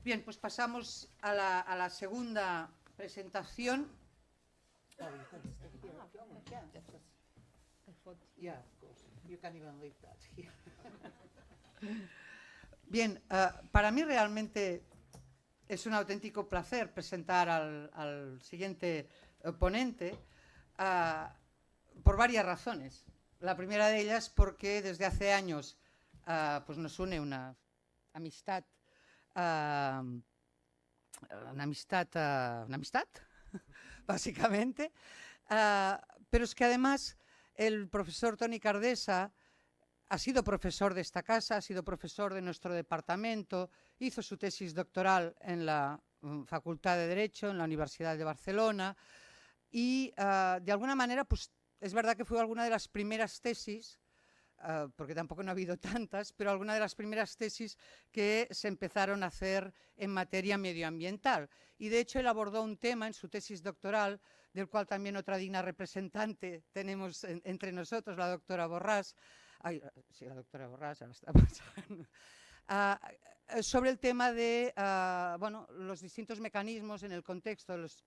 Bien, pues pasamos a la segunda presentación. Bien, para mí realmente es un auténtico placer presentar al siguiente ponente por varias razones. La primera de ellas porque desde hace años pues nos une una amistad, básicamente, pero es que además el profesor Toni Cardesa ha sido profesor de esta casa, ha sido profesor de nuestro departamento, hizo su tesis doctoral en la Facultad de Derecho, en la Universidad de Barcelona, y de alguna manera, pues es verdad que fue alguna de las primeras tesis, porque tampoco no ha habido tantas, pero alguna de las primeras tesis que se empezaron a hacer en materia medioambiental. Y de hecho él abordó un tema en su tesis doctoral, del cual también otra digna representante tenemos entre nosotros, la doctora Borràs. Ay, sí, la doctora Borràs, ahora está pasando. Sobre el tema de bueno, los distintos mecanismos en el contexto de los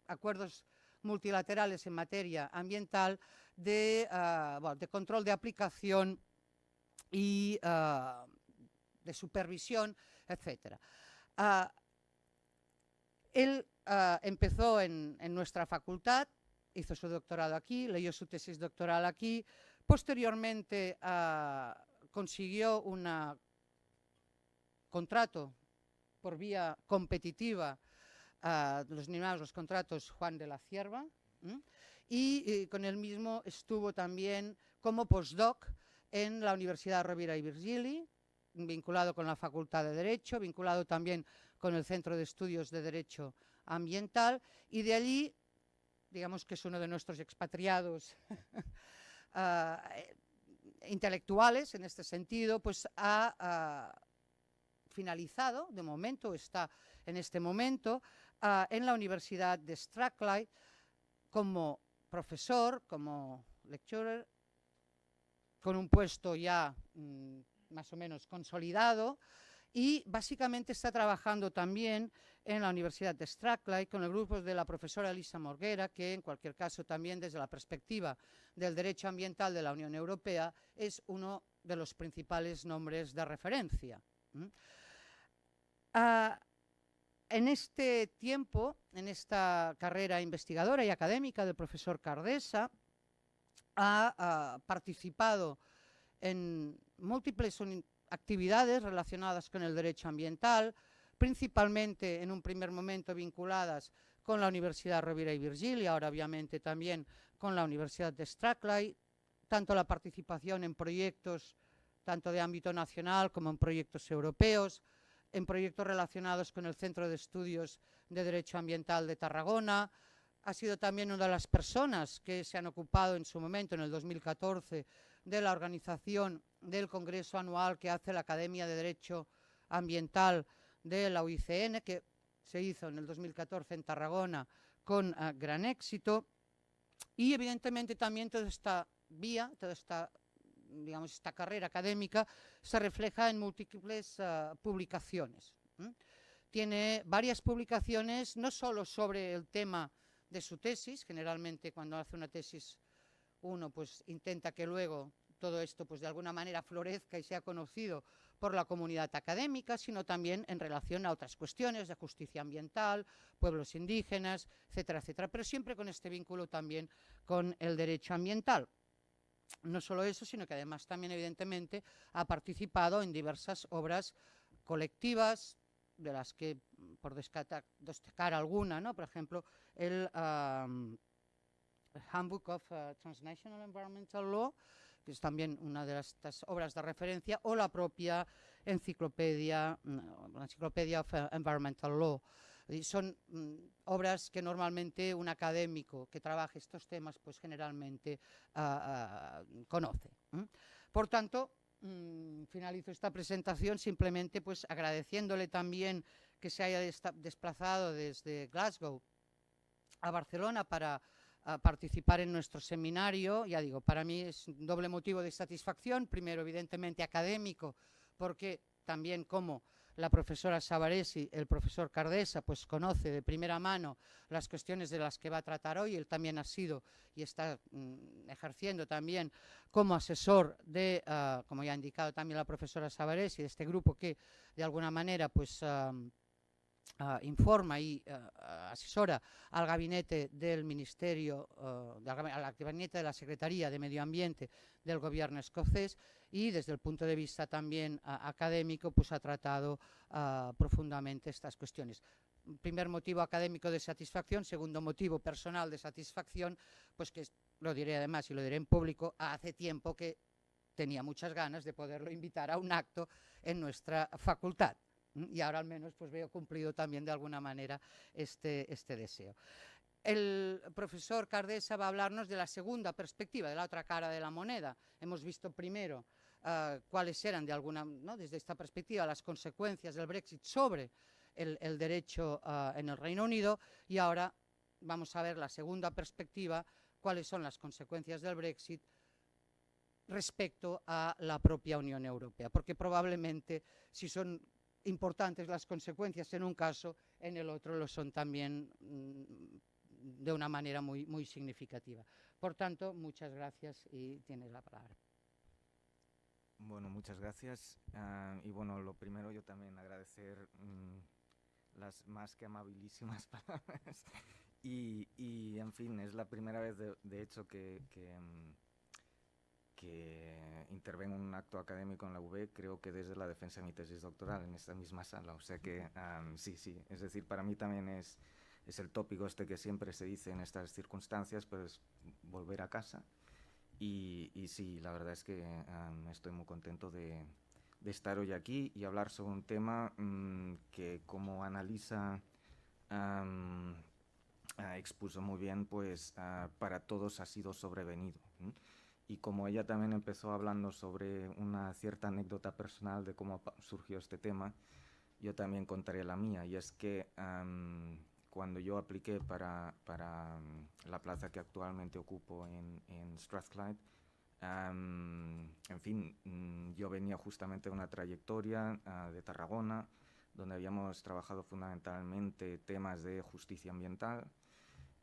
acuerdos multilaterales en materia ambiental de control de aplicación y de supervisión, etc. Él empezó en nuestra facultad, hizo su doctorado aquí, leyó su tesis doctoral aquí, posteriormente consiguió un contrato por vía competitiva, los contratos Juan de la Cierva, y con él mismo estuvo también como postdoc en la Universidad Rovira i Virgili, vinculado con la Facultad de Derecho, vinculado también con el Centro de Estudios de Derecho Ambiental, y de allí, digamos que es uno de nuestros expatriados intelectuales en este sentido, pues ha finalizado, de momento, está en este momento, en la Universidad de Strathclyde como profesor, como lecturer, con un puesto ya más o menos consolidado, y básicamente está trabajando también en la Universidad de Strathclyde con el grupo de la profesora Elisa Morguera, que en cualquier caso también desde la perspectiva del derecho ambiental de la Unión Europea es uno de los principales nombres de referencia. En este tiempo, en esta carrera investigadora y académica del profesor Cardesa, ha participado en múltiples actividades relacionadas con el derecho ambiental, principalmente en un primer momento vinculadas con la Universidad Rovira i Virgili, ahora obviamente también con la Universidad de Strathclyde, tanto la participación en proyectos tanto de ámbito nacional como en proyectos europeos, en proyectos relacionados con el Centro de Estudios de Derecho Ambiental de Tarragona. Ha sido también una de las personas que se han ocupado en su momento, en el 2014, de la organización del Congreso Anual que hace la Academia de Derecho Ambiental de la UICN, que se hizo en el 2014 en Tarragona con gran éxito. Y evidentemente también toda esta vía, toda esta, digamos, esta carrera académica se refleja en múltiples publicaciones. Tiene varias publicaciones, no solo sobre el tema de su tesis, generalmente cuando hace una tesis uno pues intenta que luego todo esto pues de alguna manera florezca y sea conocido por la comunidad académica, sino también en relación a otras cuestiones de justicia ambiental, pueblos indígenas, etcétera, etcétera, pero siempre con este vínculo también con el derecho ambiental. No solo eso, sino que además también evidentemente ha participado en diversas obras colectivas, de las que, por destacar alguna, ¿no? Por ejemplo, el Handbook of Transnational Environmental Law, que es también una de estas obras de referencia, o la propia enciclopedia, la Encyclopedia of Environmental Law. Y son obras que normalmente un académico que trabaje estos temas pues generalmente conoce. Por tanto, finalizo esta presentación simplemente pues agradeciéndole también que se haya desplazado desde Glasgow a Barcelona para participar en nuestro seminario. Ya digo, para mí es un doble motivo de satisfacción, primero evidentemente académico, porque también como la profesora Savaresi, el profesor Cardesa, pues conoce de primera mano las cuestiones de las que va a tratar hoy. Él también ha sido y está ejerciendo también como asesor de, como ya ha indicado también la profesora Savaresi, de este grupo que de alguna manera pues informa y asesora al gabinete del Ministerio, al gabinete de la Secretaría de Medio Ambiente del gobierno escocés, y desde el punto de vista también académico pues ha tratado profundamente estas cuestiones. Primer motivo académico de satisfacción, segundo motivo personal de satisfacción, pues que lo diré además y lo diré en público, hace tiempo que tenía muchas ganas de poderlo invitar a un acto en nuestra facultad. Y ahora al menos pues veo cumplido también de alguna manera este deseo. El profesor Cardesa va a hablarnos de la segunda perspectiva, de la otra cara de la moneda. Hemos visto primero cuáles eran de alguna, ¿no?, desde esta perspectiva las consecuencias del Brexit sobre el derecho en el Reino Unido, y ahora vamos a ver la segunda perspectiva, cuáles son las consecuencias del Brexit respecto a la propia Unión Europea, porque probablemente si son importantes las consecuencias en un caso, en el otro lo son también de una manera muy, muy significativa. Por tanto, muchas gracias y tienes la palabra. Bueno, muchas gracias. Y bueno, lo primero yo también agradecer las más que amabilísimas palabras. Y en fin, es la primera vez de hecho que intervengo en un acto académico en la UB, creo que desde la defensa de mi tesis doctoral en esta misma sala. O sea que sí, es decir, para mí también es el tópico este que siempre se dice en estas circunstancias, pero es volver a casa. Y sí, la verdad es que estoy muy contento de estar hoy aquí y hablar sobre un tema que, como Analisa expuso muy bien, pues para todos ha sido sobrevenido. Y como ella también empezó hablando sobre una cierta anécdota personal de cómo surgió este tema, yo también contaré la mía. Y es que cuando yo apliqué para la plaza que actualmente ocupo en Strathclyde, en fin, yo venía justamente de una trayectoria de Tarragona, donde habíamos trabajado fundamentalmente temas de justicia ambiental.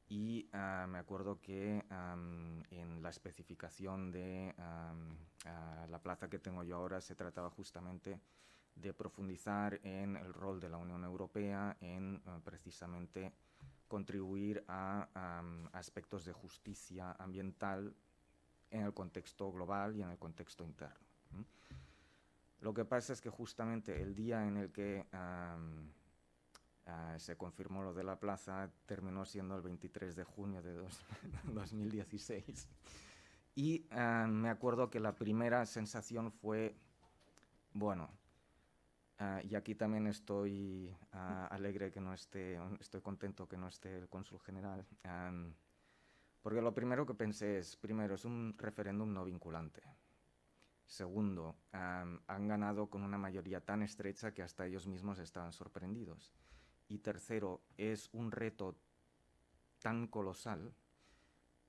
Y me acuerdo que en la especificación de la plaza que tengo yo ahora se trataba justamente de profundizar en el rol de la Unión Europea en precisamente contribuir a aspectos de justicia ambiental en el contexto global y en el contexto interno. Lo que pasa es que justamente el día en el que se confirmó lo de la plaza terminó siendo el 23 de junio de 2016. Y me acuerdo que la primera sensación fue, bueno, y aquí también estoy alegre que no esté, estoy contento que no esté el cónsul general, porque lo primero que pensé es, primero, es un referéndum no vinculante. Segundo, han ganado con una mayoría tan estrecha que hasta ellos mismos estaban sorprendidos. Y tercero, es un reto tan colosal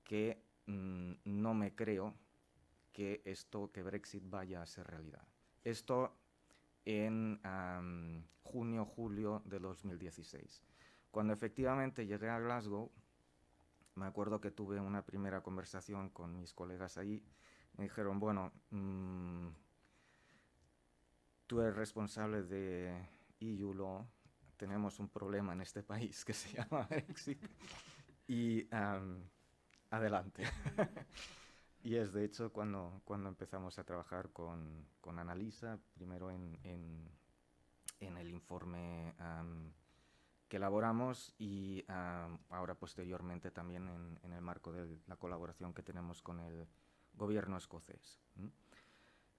que no me creo que Brexit vaya a ser realidad. Esto en junio, julio de 2016. Cuando efectivamente llegué a Glasgow, me acuerdo que tuve una primera conversación con mis colegas ahí. Me dijeron, bueno, tú eres responsable de EU Law, tenemos un problema en este país que se llama Brexit, y adelante. Y es de hecho cuando empezamos a trabajar con Analisa, primero en el informe que elaboramos y ahora posteriormente también en el marco de la colaboración que tenemos con el gobierno escocés.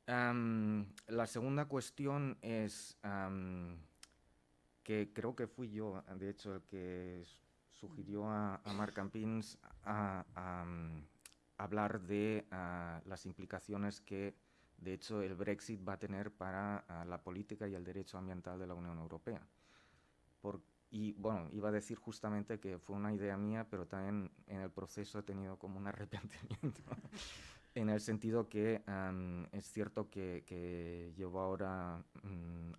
La segunda cuestión es que creo que fui yo, de hecho, el que sugirió a Mark Campins hablar de las implicaciones que, de hecho, el Brexit va a tener para la política y el derecho ambiental de la Unión Europea. Y bueno, iba a decir justamente que fue una idea mía, pero también en el proceso he tenido como un arrepentimiento En el sentido que es cierto que llevo ahora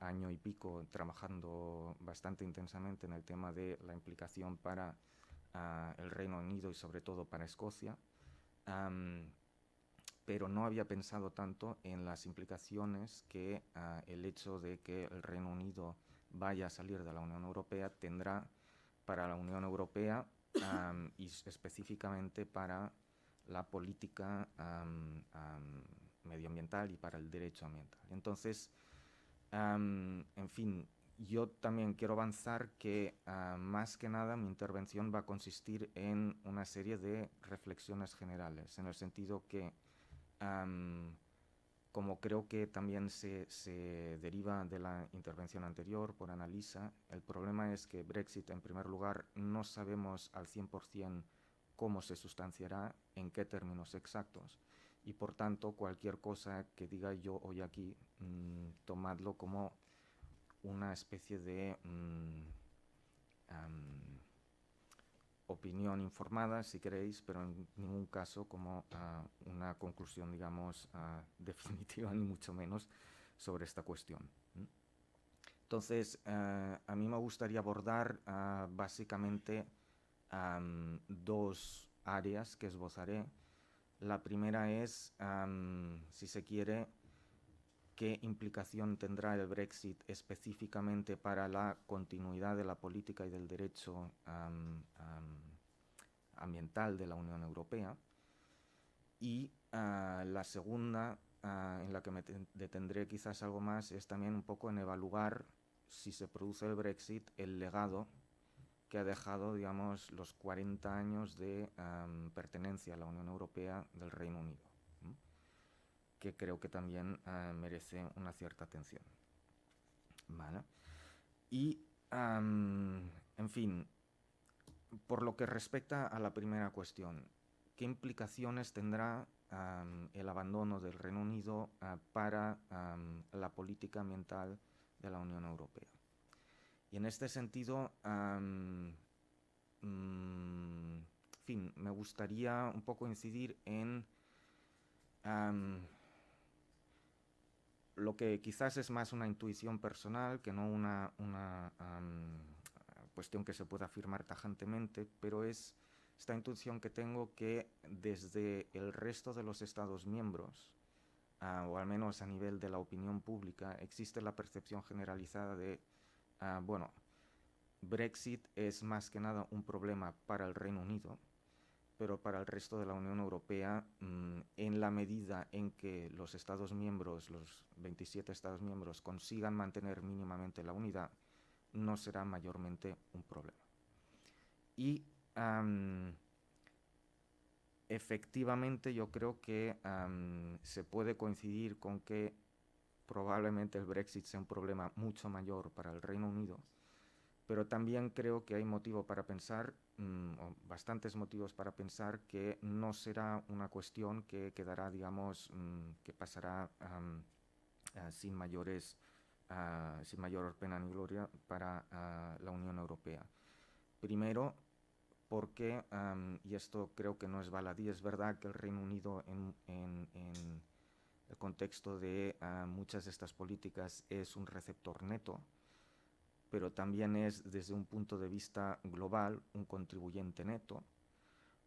año y pico trabajando bastante intensamente en el tema de la implicación para el Reino Unido y sobre todo para Escocia, pero no había pensado tanto en las implicaciones que el hecho de que el Reino Unido vaya a salir de la Unión Europea tendrá para la Unión Europea y específicamente para la política medioambiental y para el derecho ambiental. Entonces, en fin, yo también quiero avanzar que más que nada mi intervención va a consistir en una serie de reflexiones generales, en el sentido que, como creo que también se deriva de la intervención anterior por Annalisa, el problema es que Brexit, en primer lugar, no sabemos al 100% cómo se sustanciará, en qué términos exactos, y por tanto cualquier cosa que diga yo hoy aquí, tomadlo como una especie de opinión informada, si queréis, pero en ningún caso como una conclusión, digamos, definitiva, ni mucho menos, sobre esta cuestión. Entonces, a mí me gustaría abordar básicamente dos áreas que esbozaré. La primera es, si se quiere, qué implicación tendrá el Brexit específicamente para la continuidad de la política y del derecho ambiental de la Unión Europea. Y la segunda, en la que me detendré quizás algo más, es también un poco en evaluar, si se produce el Brexit, el legado que ha dejado, digamos, los 40 años de pertenencia a la Unión Europea del Reino Unido, que creo que también merece una cierta atención. ¿Vale? Y, en fin, por lo que respecta a la primera cuestión, ¿qué implicaciones tendrá el abandono del Reino Unido para la política ambiental de la Unión Europea? Y en este sentido, en fin, me gustaría un poco incidir en lo que quizás es más una intuición personal que no una cuestión que se pueda afirmar tajantemente, pero es esta intuición que tengo que desde el resto de los Estados miembros, o al menos a nivel de la opinión pública, existe la percepción generalizada de, bueno, Brexit es más que nada un problema para el Reino Unido, pero para el resto de la Unión Europea, en la medida en que los Estados miembros, los 27 Estados miembros, consigan mantener mínimamente la unidad, no será mayormente un problema. Y efectivamente yo creo que se puede coincidir con que probablemente el Brexit sea un problema mucho mayor para el Reino Unido, pero también creo que hay motivo para pensar, o bastantes motivos para pensar, que no será una cuestión que quedará, digamos, que pasará sin mayor pena ni gloria para la Unión Europea. Primero, porque, y esto creo que no es baladí, es verdad que el Reino Unido en el contexto de muchas de estas políticas es un receptor neto, pero también es desde un punto de vista global un contribuyente neto,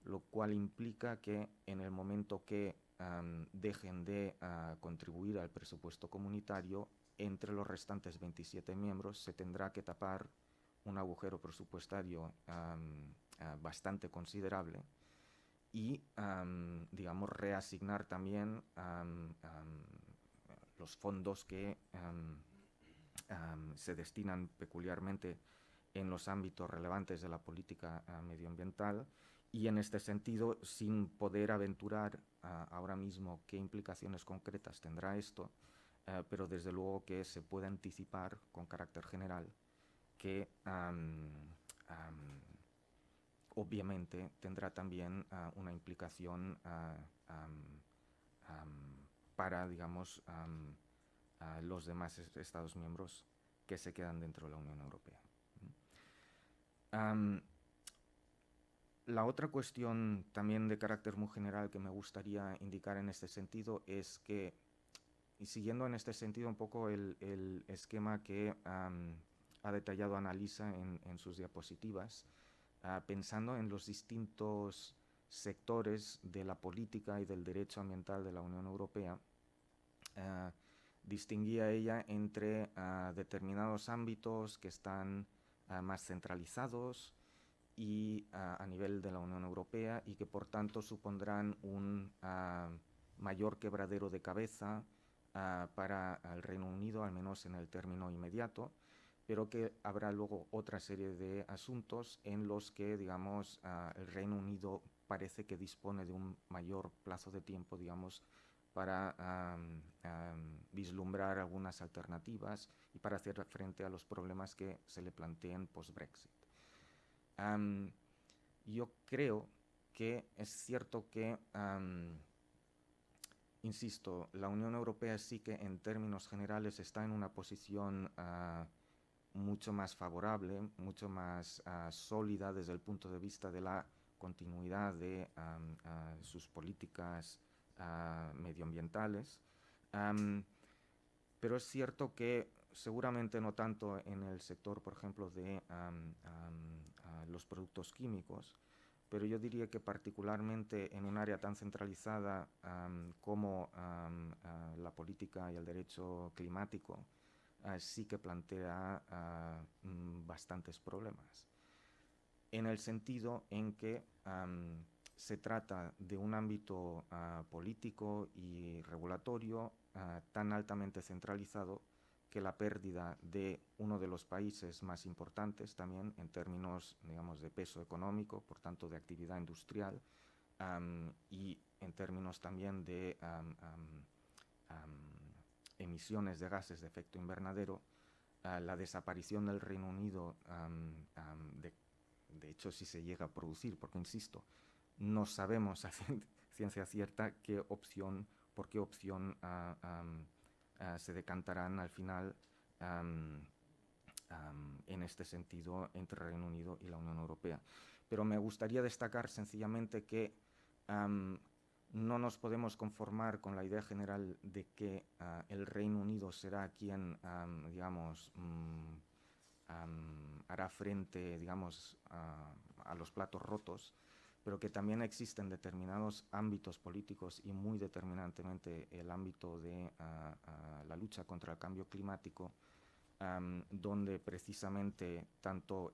lo cual implica que en el momento que dejen de contribuir al presupuesto comunitario, entre los restantes 27 miembros se tendrá que tapar un agujero presupuestario bastante considerable y, digamos, reasignar también los fondos que se destinan peculiarmente en los ámbitos relevantes de la política medioambiental, y en este sentido, sin poder aventurar ahora mismo qué implicaciones concretas tendrá esto, pero desde luego que se puede anticipar con carácter general que obviamente tendrá también una implicación para, digamos, los demás Estados miembros que se quedan dentro de la Unión Europea. La otra cuestión también de carácter muy general que me gustaría indicar en este sentido es que, y siguiendo en este sentido un poco el esquema que ha detallado Annalisa en sus diapositivas, pensando en los distintos sectores de la política y del derecho ambiental de la Unión Europea, distinguía ella entre determinados ámbitos que están más centralizados y a nivel de la Unión Europea y que por tanto supondrán un mayor quebradero de cabeza para el Reino Unido, al menos en el término inmediato, pero que habrá luego otra serie de asuntos en los que, digamos, el Reino Unido parece que dispone de un mayor plazo de tiempo, digamos, para vislumbrar algunas alternativas y para hacer frente a los problemas que se le planteen post-Brexit. Yo creo que es cierto que, insisto, la Unión Europea sí que en términos generales está en una posición mucho más favorable, mucho más sólida desde el punto de vista de la continuidad de sus políticas medioambientales, pero es cierto que seguramente no tanto en el sector, por ejemplo, de los productos químicos, pero yo diría que particularmente en un área tan centralizada como la política y el derecho climático, sí que plantea bastantes problemas, en el sentido en que se trata de un ámbito político y regulatorio tan altamente centralizado que la pérdida de uno de los países más importantes también en términos, digamos, de peso económico, por tanto de actividad industrial, y en términos también de emisiones de gases de efecto invernadero, la desaparición del Reino Unido, de hecho, si se llega a producir, porque insisto, no sabemos a ciencia cierta por qué opción se decantarán al final en este sentido entre Reino Unido y la Unión Europea. Pero me gustaría destacar sencillamente que no nos podemos conformar con la idea general de que el Reino Unido será quien, digamos, hará frente, digamos, a los platos rotos, pero que también existen determinados ámbitos políticos y muy determinantemente el ámbito de la lucha contra el cambio climático, donde precisamente tanto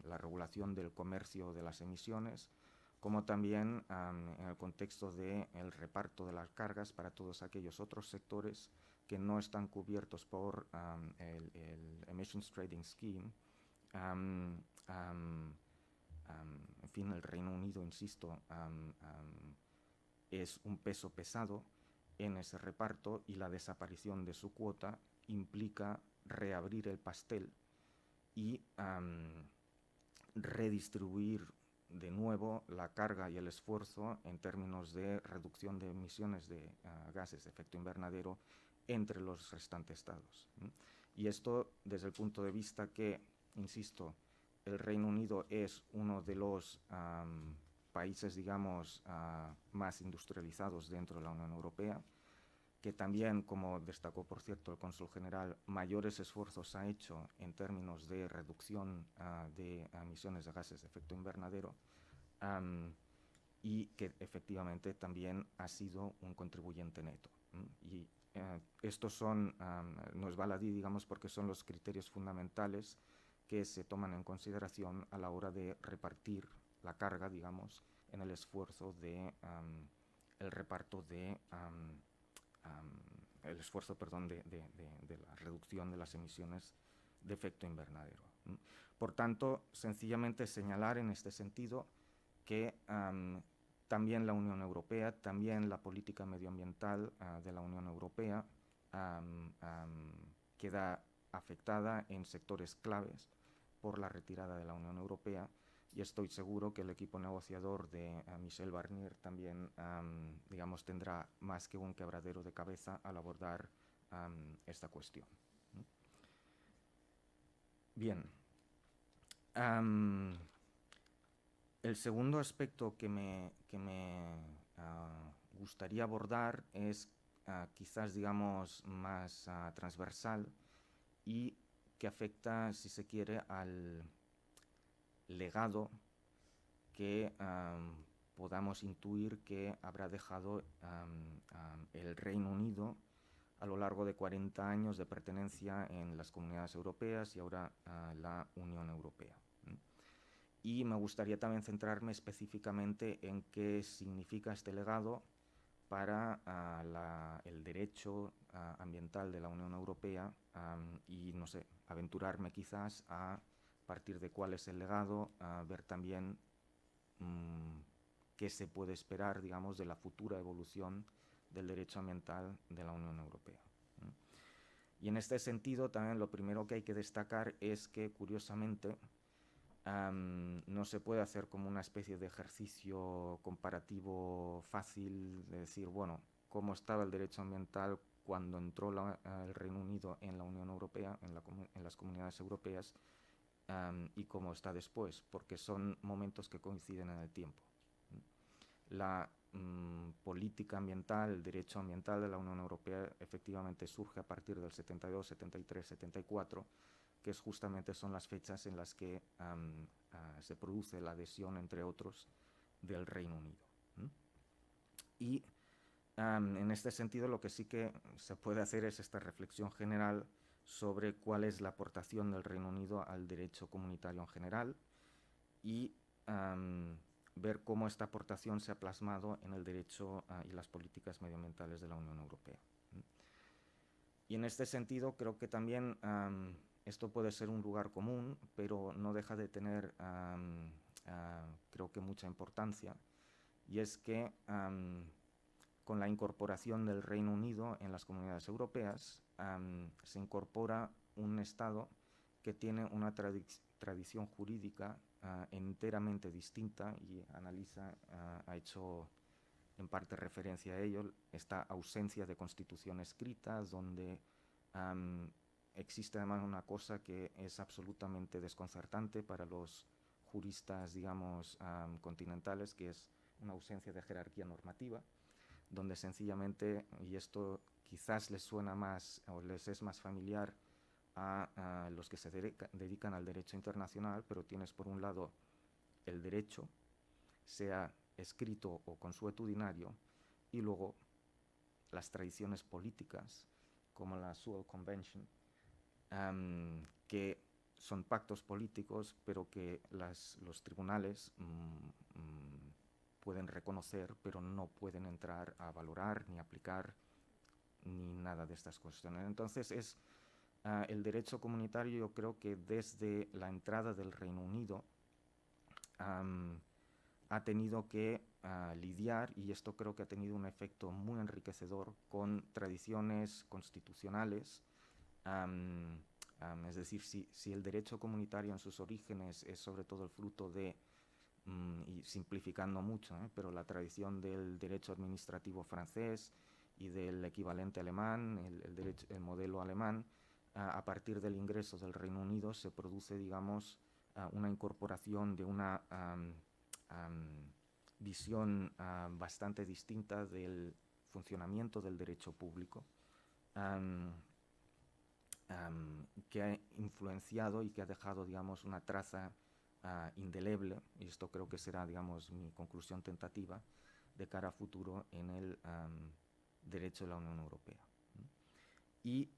la regulación del comercio de las emisiones, como también en el contexto del reparto de las cargas para todos aquellos otros sectores que no están cubiertos por el Emissions Trading Scheme. En fin, el Reino Unido, insisto, es un peso pesado en ese reparto y la desaparición de su cuota implica reabrir el pastel y redistribuir de nuevo la carga y el esfuerzo en términos de reducción de emisiones de gases de efecto invernadero entre los restantes estados. Y esto desde el punto de vista que, insisto, el Reino Unido es uno de los países, digamos, más industrializados dentro de la Unión Europea, que también, como destacó por cierto el cónsul general, mayores esfuerzos ha hecho en términos de reducción de emisiones de gases de efecto invernadero, y que efectivamente también ha sido un contribuyente neto. Y estos son, no es baladí, digamos, porque son los criterios fundamentales que se toman en consideración a la hora de repartir la carga, digamos, en el esfuerzo de el reparto de el esfuerzo, perdón, de la reducción de las emisiones de efecto invernadero. Por tanto, sencillamente señalar en este sentido que también la Unión Europea, también la política medioambiental de la Unión Europea queda afectada en sectores claves por la retirada de la Unión Europea, y estoy seguro que el equipo negociador de Michel Barnier también, digamos, tendrá más que un quebradero de cabeza al abordar esta cuestión. Bien. El segundo aspecto que me gustaría abordar es quizás, digamos, más transversal y que afecta, si se quiere, al legado que podamos intuir que habrá dejado el Reino Unido a lo largo de 40 años de pertenencia en las comunidades europeas y ahora la Unión Europea. Y me gustaría también centrarme específicamente en qué significa este legado para el derecho ambiental de la Unión Europea y, no sé, aventurarme quizás a partir de cuál es el legado, ver también qué se puede esperar, digamos, de la futura evolución del derecho ambiental de la Unión Europea. Y en este sentido, también lo primero que hay que destacar es que, curiosamente, no se puede hacer como una especie de ejercicio comparativo fácil de decir, bueno, cómo estaba el derecho ambiental cuando entró el Reino Unido en la Unión Europea, en las comunidades europeas, y cómo está después, porque son momentos que coinciden en el tiempo. La política ambiental, el derecho ambiental de la Unión Europea efectivamente surge a partir del 72, 73, 74, que justamente son las fechas en las que se produce la adhesión, entre otros, del Reino Unido. Y en este sentido lo que sí que se puede hacer es esta reflexión general sobre cuál es la aportación del Reino Unido al derecho comunitario en general y ver cómo esta aportación se ha plasmado en el derecho y las políticas medioambientales de la Unión Europea. Y en este sentido creo que también esto puede ser un lugar común, pero no deja de tener, creo que mucha importancia, y es que con la incorporación del Reino Unido en las comunidades europeas, se incorpora un Estado que tiene una tradición jurídica enteramente distinta, y Annalisa ha hecho en parte referencia a ello, esta ausencia de constitución escrita, donde existe además una cosa que es absolutamente desconcertante para los juristas, digamos, continentales, que es una ausencia de jerarquía normativa, donde sencillamente, y esto quizás les suena más o les es más familiar a los que se dedican al derecho internacional, pero tienes por un lado el derecho, sea escrito o consuetudinario, y luego las tradiciones políticas, como la Sewell Convention, que son pactos políticos, pero que los tribunales pueden reconocer, pero no pueden entrar a valorar, ni aplicar, ni nada de estas cuestiones. Entonces el derecho comunitario, yo creo que desde la entrada del Reino Unido ha tenido que lidiar, y esto creo que ha tenido un efecto muy enriquecedor, con tradiciones constitucionales. Es decir, si el derecho comunitario en sus orígenes es sobre todo el fruto de, y simplificando mucho, pero la tradición del derecho administrativo francés y del equivalente alemán, el modelo alemán, a partir del ingreso del Reino Unido se produce, digamos, una incorporación de una visión bastante distinta del funcionamiento del derecho público, que ha influenciado y que ha dejado, digamos, una traza indeleble, y esto creo que será, digamos, mi conclusión tentativa de cara a futuro en el derecho de la Unión Europea. Y,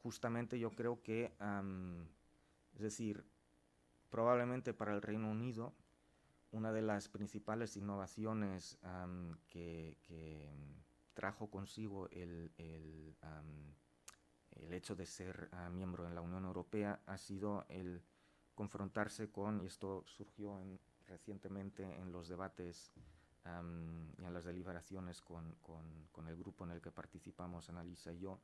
justamente yo creo que, es decir, probablemente para el Reino Unido, una de las principales innovaciones que trajo consigo el hecho de ser miembro en la Unión Europea ha sido el confrontarse con, y esto surgió recientemente en los debates y en las deliberaciones con el grupo en el que participamos, Annalisa y yo,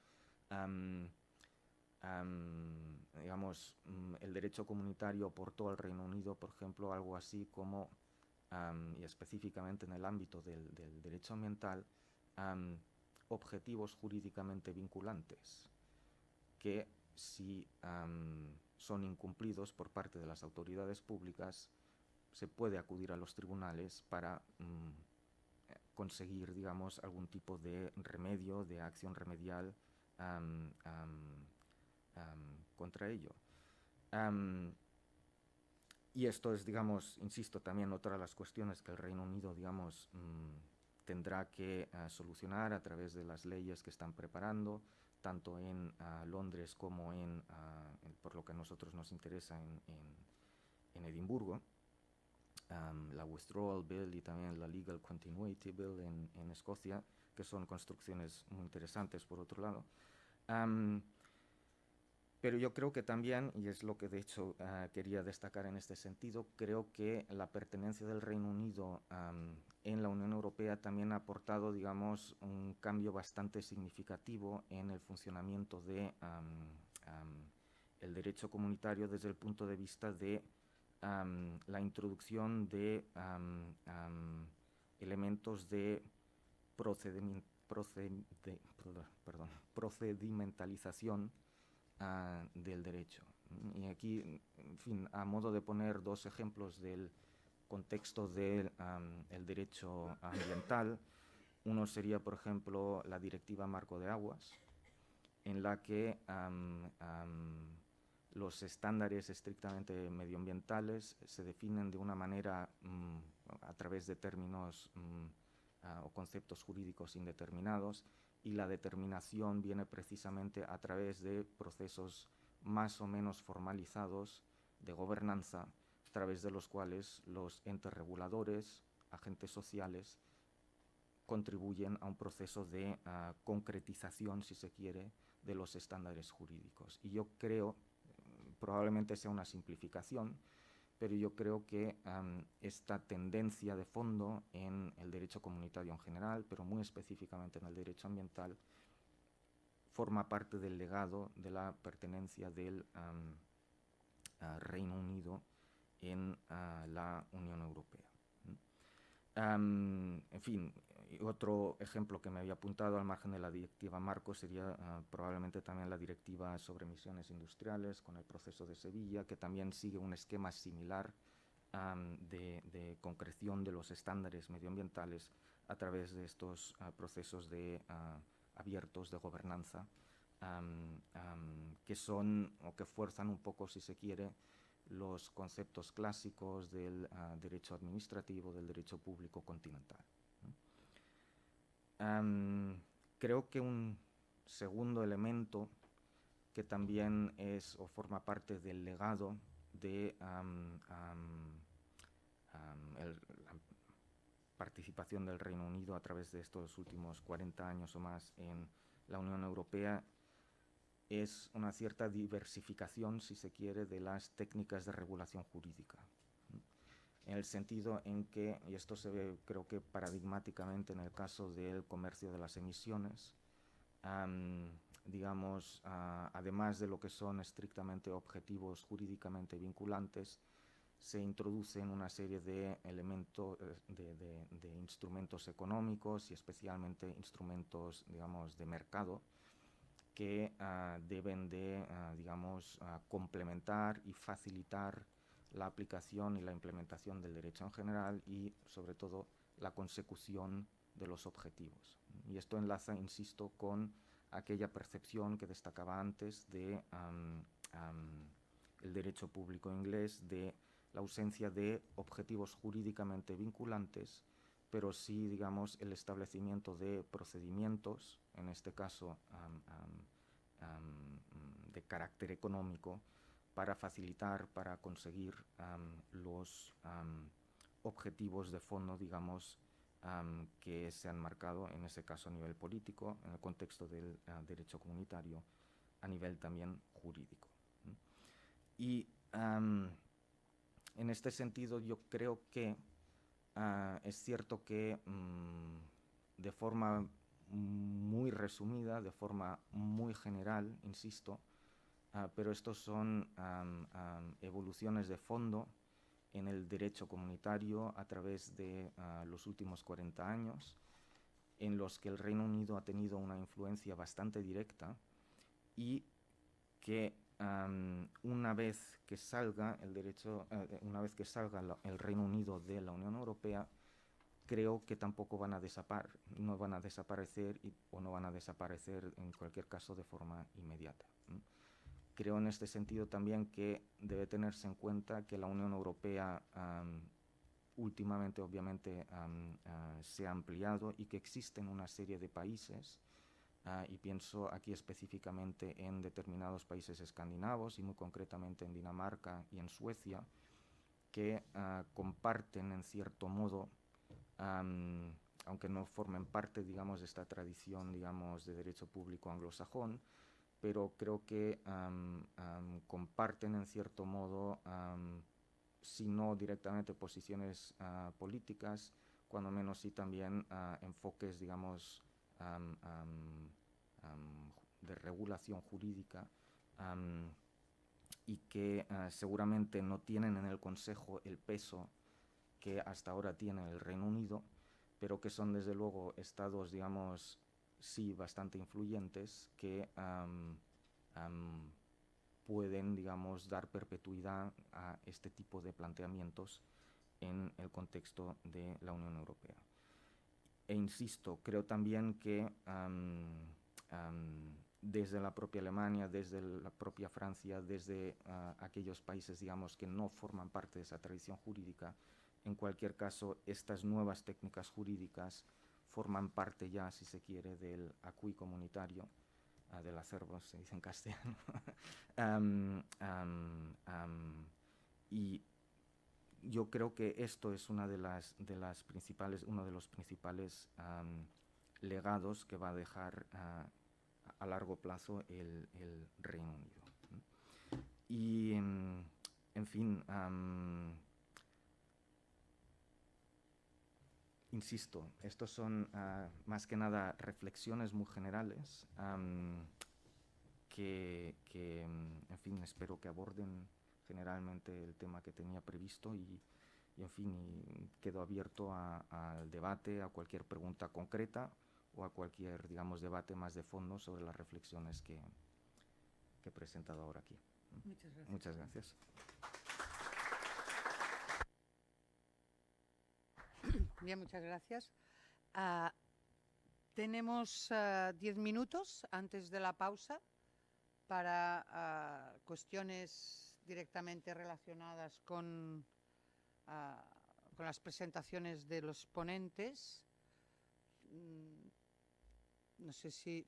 digamos, el derecho comunitario aportó al Reino Unido, por ejemplo, algo así como, y específicamente en el ámbito del derecho ambiental, objetivos jurídicamente vinculantes, que si son incumplidos por parte de las autoridades públicas, se puede acudir a los tribunales para conseguir, digamos, algún tipo de remedio, de acción remedial contra ello. Y esto es, digamos, insisto, también otra de las cuestiones que el Reino Unido, digamos, tendrá que solucionar a través de las leyes que están preparando, tanto en Londres como por lo que a nosotros nos interesa, en Edimburgo. La Withdrawal Bill y también la Legal Continuity Bill en Escocia, que son construcciones muy interesantes por otro lado. Pero yo creo que también, y es lo que de hecho quería destacar en este sentido, creo que la pertenencia del Reino Unido en la Unión Europea también ha aportado, digamos, un cambio bastante significativo en el funcionamiento de el derecho comunitario desde el punto de vista de la introducción de elementos de procedimentalización del derecho. Y aquí, en fin, a modo de poner dos ejemplos del contexto del el derecho ambiental, uno sería, por ejemplo, la Directiva Marco de Aguas, en la que los estándares estrictamente medioambientales se definen de una manera a través de términos o conceptos jurídicos indeterminados, y la determinación viene precisamente a través de procesos más o menos formalizados de gobernanza, a través de los cuales los entes reguladores, agentes sociales, contribuyen a un proceso de concretización, si se quiere, de los estándares jurídicos. Y yo creo, probablemente sea una simplificación, pero yo creo que esta tendencia de fondo en el derecho comunitario en general, pero muy específicamente en el derecho ambiental, forma parte del legado de la pertenencia del Reino Unido en la Unión Europea. En fin, otro ejemplo que me había apuntado al margen de la Directiva Marco sería probablemente también la Directiva sobre Emisiones Industriales con el proceso de Sevilla, que también sigue un esquema similar de concreción de los estándares medioambientales a través de estos procesos abiertos de gobernanza que son o que fuerzan un poco, si se quiere, los conceptos clásicos del derecho administrativo, del derecho público continental. Creo que un segundo elemento que también es o forma parte del legado de la participación del Reino Unido a través de estos últimos 40 años o más en la Unión Europea es una cierta diversificación, si se quiere, de las técnicas de regulación jurídica. En el sentido en que, y esto se ve creo que paradigmáticamente en el caso del comercio de las emisiones, digamos, además de lo que son estrictamente objetivos jurídicamente vinculantes, se introducen una serie de elementos, de instrumentos económicos y especialmente instrumentos, digamos, de mercado, que deben de, digamos, complementar y facilitar la aplicación y la implementación del derecho en general y, sobre todo, la consecución de los objetivos. Y esto enlaza, insisto, con aquella percepción que destacaba antes de el derecho público inglés, de la ausencia de objetivos jurídicamente vinculantes, pero sí, digamos, el establecimiento de procedimientos, en este caso de carácter económico, para facilitar, para conseguir los objetivos de fondo, digamos, que se han marcado, en ese caso a nivel político, en el contexto del derecho comunitario, a nivel también jurídico. Y en este sentido yo creo que es cierto que de forma muy resumida, de forma muy general, insisto, pero estos son evoluciones de fondo en el derecho comunitario a través de los últimos 40 años, en los que el Reino Unido ha tenido una influencia bastante directa y que una vez que salga el Reino Unido de la Unión Europea, creo que tampoco no van a desaparecer o no van a desaparecer en cualquier caso de forma inmediata. Creo en este sentido también que debe tenerse en cuenta que la Unión Europea últimamente obviamente se ha ampliado y que existen una serie de países, y pienso aquí específicamente en determinados países escandinavos y muy concretamente en Dinamarca y en Suecia, que comparten en cierto modo, aunque no formen parte, digamos, de esta tradición, digamos, de derecho público anglosajón, pero creo que comparten en cierto modo, si no directamente posiciones políticas, cuando menos sí también enfoques, digamos, de regulación jurídica, y que seguramente no tienen en el Consejo el peso que hasta ahora tiene el Reino Unido, pero que son desde luego estados, digamos, sí bastante influyentes, que pueden, digamos, dar perpetuidad a este tipo de planteamientos en el contexto de la Unión Europea. E insisto, creo también que desde la propia Alemania, desde la propia Francia, desde aquellos países, digamos, que no forman parte de esa tradición jurídica, en cualquier caso, estas nuevas técnicas jurídicas forman parte ya, si se quiere, del acquis comunitario, del acervo, se dice en castellano. Y yo creo que esto es uno de los principales legados que va a dejar a largo plazo el Reino Unido. Y, en fin, insisto, estos son más que nada reflexiones muy generales que, en fin, espero que aborden generalmente el tema que tenía previsto y en fin, quedo abierto al debate, a cualquier pregunta concreta o a cualquier, digamos, debate más de fondo sobre las reflexiones que he presentado ahora aquí. Muchas gracias. Muchas gracias. Bien, muchas gracias. Tenemos 10 minutos antes de la pausa para cuestiones directamente relacionadas con las presentaciones de los ponentes. No sé si...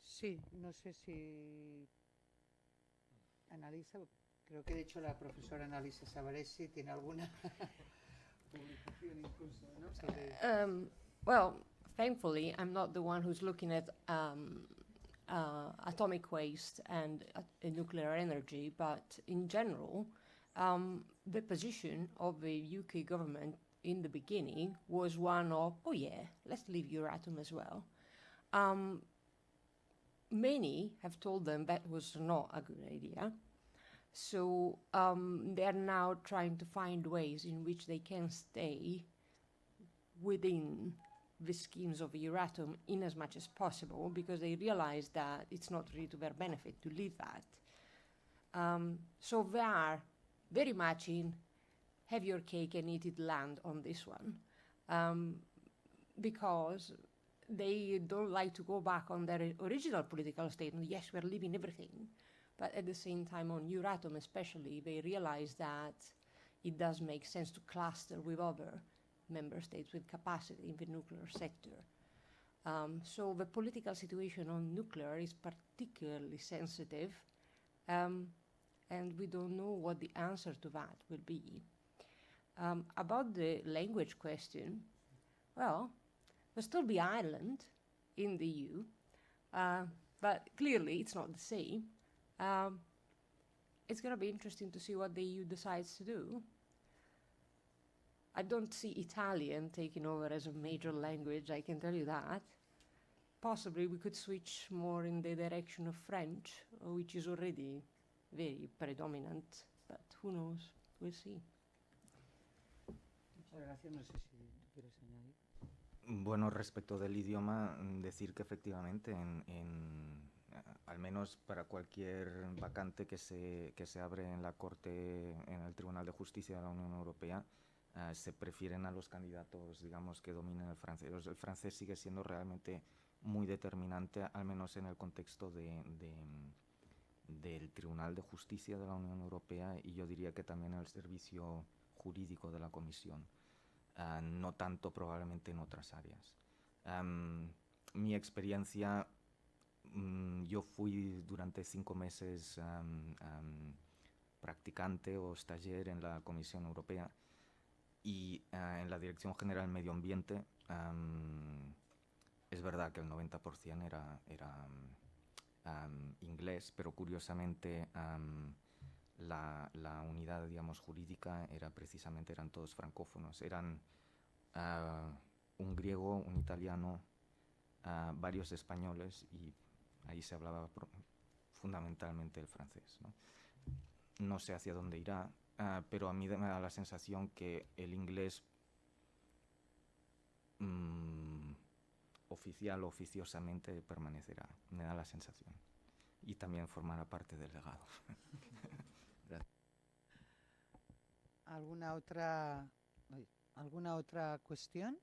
Sí, no sé si Annalisa, creo que de hecho la profesora Annalisa Savaresi tiene alguna publicación incluso, ¿no? Well, thankfully, I'm not the one who's looking at atomic waste and nuclear energy, but in general, the position of the UK government in the beginning was one of, oh yeah, let's leave Euratom as well. Many have told them that was not a good idea. So they are now trying to find ways in which they can stay within the schemes of Euratom in as much as possible, because they realize that it's not really to their benefit to leave that. So they are very much in have your cake and eat it land on this one, because they don't like to go back on their original political statement, yes, we're leaving everything. But at the same time, on Euratom especially, they realize that it does make sense to cluster with other member states with capacity in the nuclear sector. So the political situation on nuclear is particularly sensitive, and we don't know what the answer to that will be. About the language question, well, there'll still be Ireland in the EU, but clearly it's not the same. It's going to be interesting to see what the EU decides to do. I don't see Italian taking over as a major language, I can tell you that. Possibly we could switch more in the direction of French, which is already very predominant, but who knows? We'll see. Muchas gracias. No sé si tú quieres añadir. Bueno, respecto del idioma, decir que efectivamente al menos para cualquier vacante que se abre en la Corte, en el Tribunal de Justicia de la Unión Europea, se prefieren a los candidatos, digamos, que dominen el francés. El francés sigue siendo realmente muy determinante, al menos en el contexto del Tribunal de Justicia de la Unión Europea, y yo diría que también en el servicio jurídico de la Comisión, no tanto probablemente en otras áreas. Mi experiencia, yo fui durante 5 meses practicante o stagiaire en la Comisión Europea, y en la Dirección General Medio Ambiente es verdad que el 90% era inglés, pero curiosamente la unidad, digamos, jurídica eran todos francófonos. Eran un griego, un italiano, varios españoles, y ahí se hablaba fundamentalmente el francés, ¿no? No sé hacia dónde irá, pero a mí me da la sensación que el inglés oficial o oficiosamente permanecerá, me da la sensación, y también formará parte del legado. ¿Alguna otra cuestión?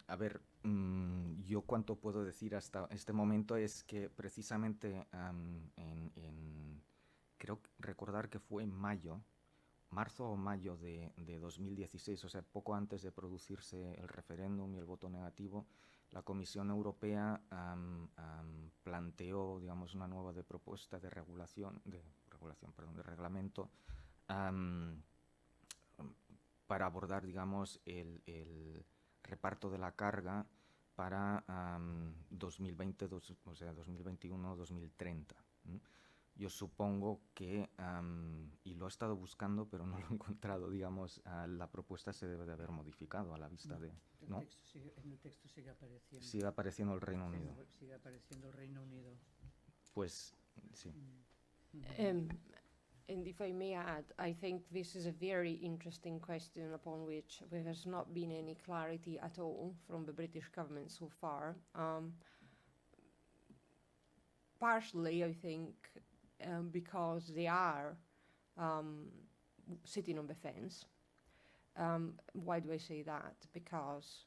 A ver, yo cuanto puedo decir hasta este momento es que precisamente creo recordar que fue en marzo o mayo de 2016, o sea, poco antes de producirse el referéndum y el voto negativo, la Comisión Europea planteó, digamos, una nueva propuesta de reglamento para abordar, digamos, el reparto de la carga para 2020, o sea, 2021-2030. Yo supongo que, y lo he estado buscando, pero no lo he encontrado, digamos, la propuesta se debe de haber modificado a la vista de... ¿no? En el texto sigue apareciendo. Sigue apareciendo el Reino Unido. Sigue apareciendo el Reino Unido. Pues, sí. And if I may add, I think this is a very interesting question upon which there has not been any clarity at all from the British government so far. Partially, I think, because they are sitting on the fence. Why do I say that? Because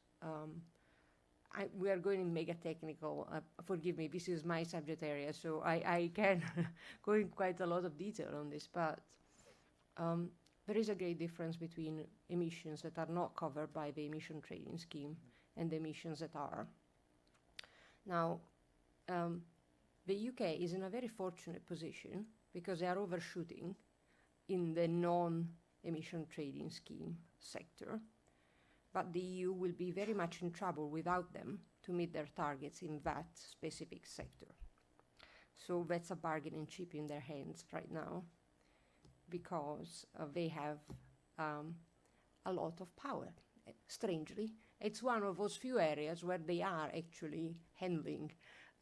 we are going in mega technical. Forgive me, this is my subject area, so I can go in quite a lot of detail on this, but there is a great difference between emissions that are not covered by the emission trading scheme and the emissions that are. Now, the UK is in a very fortunate position because they are overshooting in the non-emission trading scheme sector. But the EU will be very much in trouble without them to meet their targets in that specific sector. So that's a bargaining chip in their hands right now because they have a lot of power. Strangely, it's one of those few areas where they are actually handling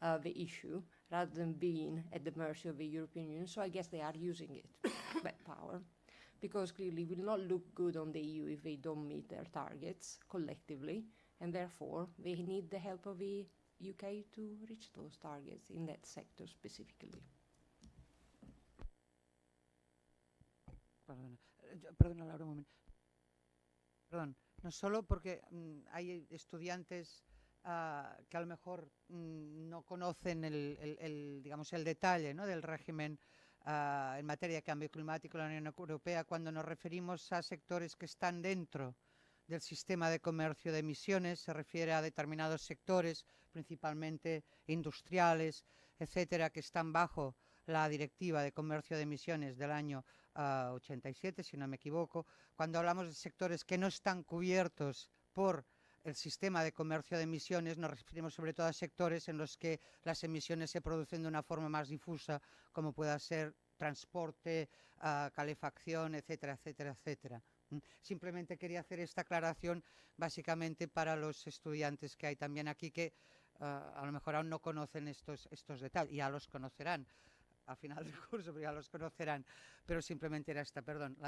the issue rather than being at the mercy of the European Union. So I guess they are using it, that power, because clearly it will not look good on the EU if they don't meet their targets collectively, and therefore they need the help of the UK to reach those targets in that sector specifically. Perdona, Laura, un momento. Perdón, no solo porque hay estudiantes que a lo mejor no conocen digamos, el detalle, ¿no?, del régimen en materia de cambio climático en la Unión Europea, cuando nos referimos a sectores que están dentro del sistema de comercio de emisiones, se refiere a determinados sectores, principalmente industriales, etcétera, que están bajo la Directiva de Comercio de Emisiones del año 87, si no me equivoco. Cuando hablamos de sectores que no están cubiertos por el sistema de comercio de emisiones, nos referimos sobre todo a sectores en los que las emisiones se producen de una forma más difusa, como pueda ser transporte, calefacción, etcétera, etcétera, etcétera. Simplemente quería hacer esta aclaración básicamente para los estudiantes que hay también aquí que a lo mejor aún no conocen estos detalles, ya los conocerán a final del curso, pero ya los conocerán, pero simplemente era esta, perdón.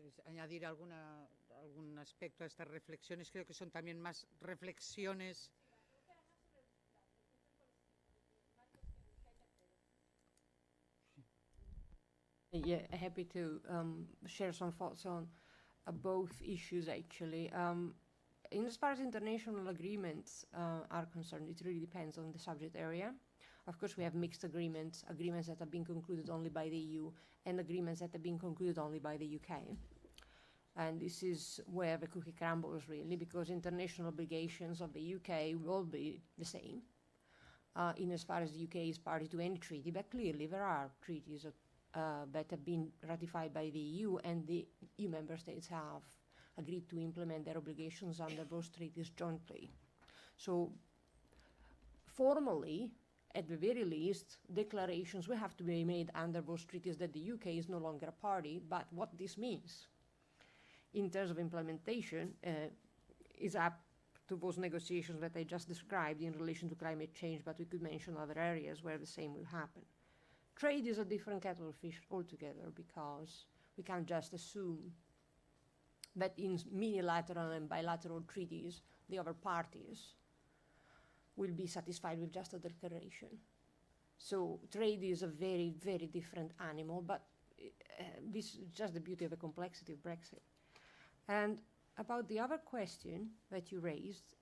¿Quieres añadir algún aspecto a estas reflexiones? Creo que son también más reflexiones. Yeah, happy to share some thoughts on both issues, actually. In as far as international agreements are concerned, it really depends on the subject area. Of course, we have mixed agreements, agreements that have been concluded only by the EU, and agreements that have been concluded only by the UK. And this is where the cookie crumbles, really, because international obligations of the UK will be the same in as far as the UK is party to any treaty. But clearly, there are treaties that have been ratified by the EU, and the EU member states have agreed to implement their obligations under those treaties jointly. So formally, at the very least, declarations will have to be made under those treaties that the UK is no longer a party, but what this means in terms of implementation is up to those negotiations that I just described in relation to climate change, but we could mention other areas where the same will happen. Trade is a different kettle of fish altogether, because we can't just assume that in unilateral and bilateral treaties, the other parties will be satisfied with just a declaration. So trade is a very, very different animal, but this is just the beauty of the complexity of Brexit. And about the other question that you raised,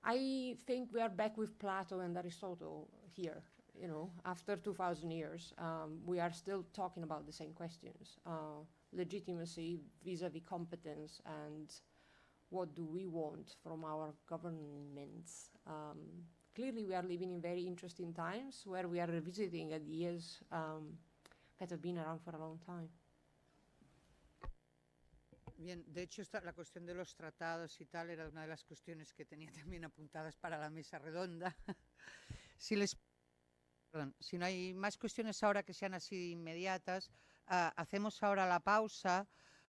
I think we are back with Plato and Aristotle here. You know, after 2,000 years, we are still talking about the same questions. Legitimacy vis-a-vis competence, and what do we want from our governments. Clearly, we are living in very interesting times where we are revisiting ideas that have been around for a long time. Bien, de hecho, la cuestión de los tratados y tal era una de las cuestiones que tenía también apuntadas para la mesa redonda. Si no hay más cuestiones ahora que sean así inmediatas, hacemos ahora la pausa